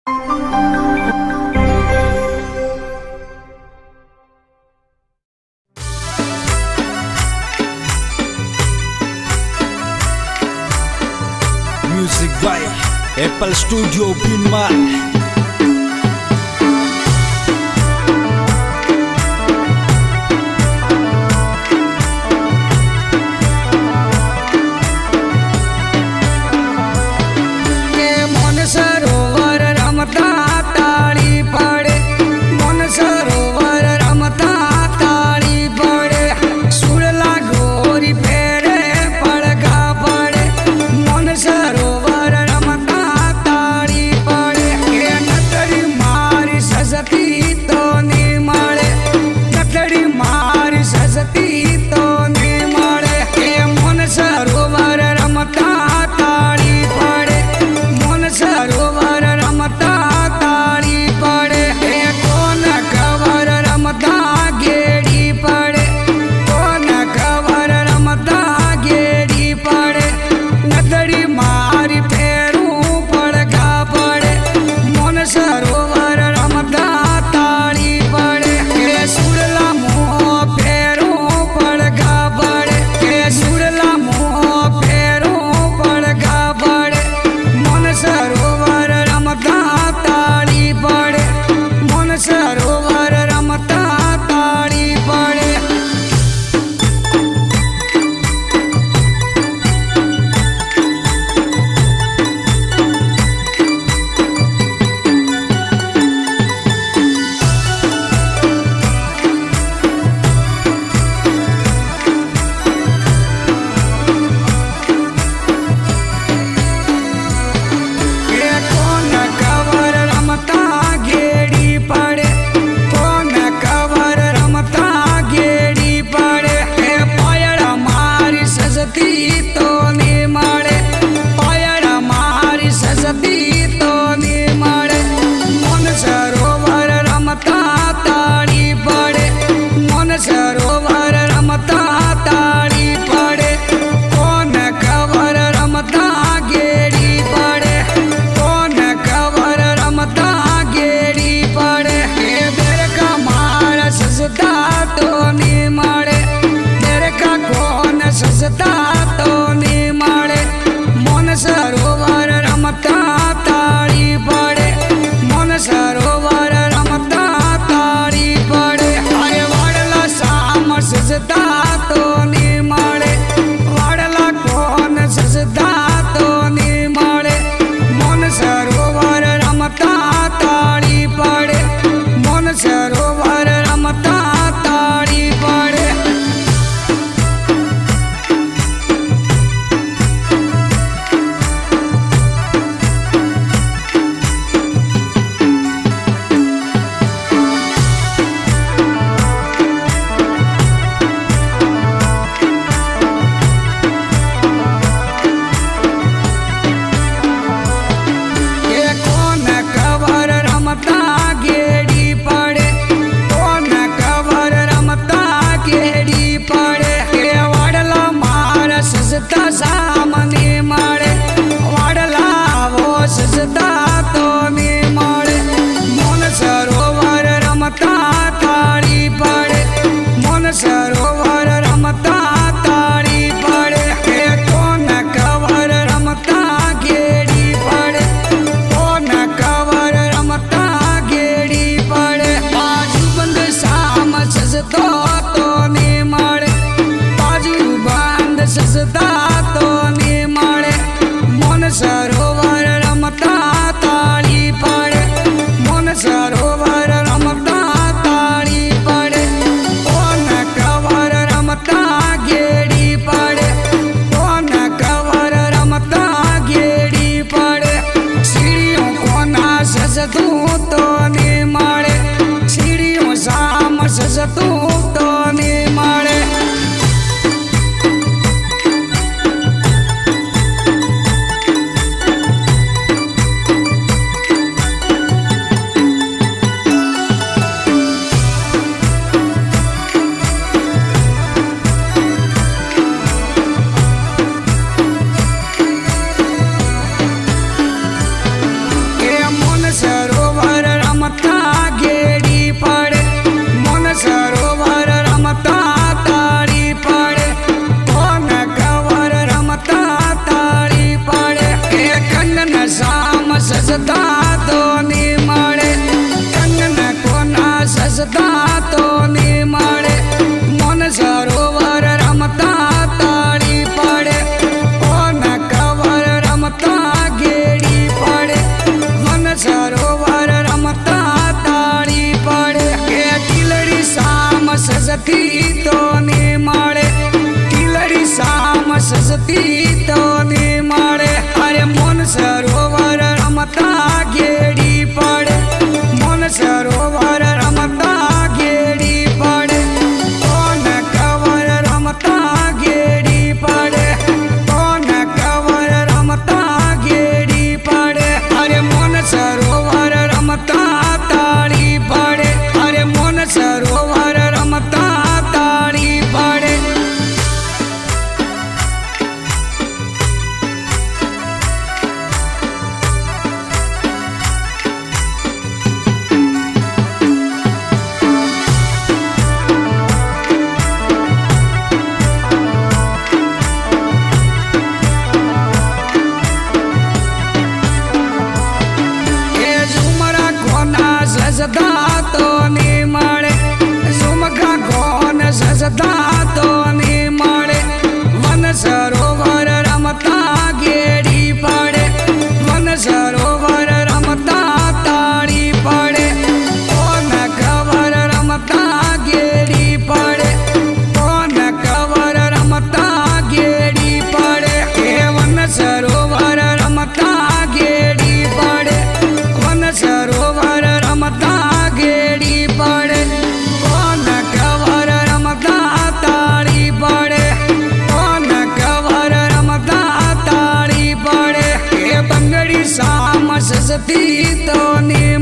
Music by Apple Studio Pinmal. તો ની મળે, કંગના કોના સજતા તો ની મળે, મન સરોવર રમતા તાળી પડે, કોના કવર રમતા ગેડી પડે, મન સરોવર રમતા તાળી પડે, કે ટીલડી સામ સજતી તો ની મળે, ટીલડી સામ સજતી તો ની મળે, અરે મન સરોવર રમતા ગેડી પડે, મન સરોવર રમતા ગેડી પડે, કોન કવર રમતા ગેડી પડે, કોન કવર રમતા ગેડી પડે, અરે મન સરોવર રમતા તાળી પડે, અરે મન સરોવર રમતા તાળી પડે. સજતા તો ની મળે, ઝુમખા કોન સજતા તો ની મળે, વન સરોવર રમતા ગેડી પડે, વન સરોવર રમતા તાળી પડે, કોન કવર રમતા ગેડી પડે, કોન કવર રમતા ગેડી પડે, એ વન સરોવર રમતા ગેડી પડે, વન સરોવર રમતા ગેડી પડે, કોન કવર રમતા તાળી પડે, કોન કવર રમતા તાળી પડે, એ બંગડી સામ સજતી તો ની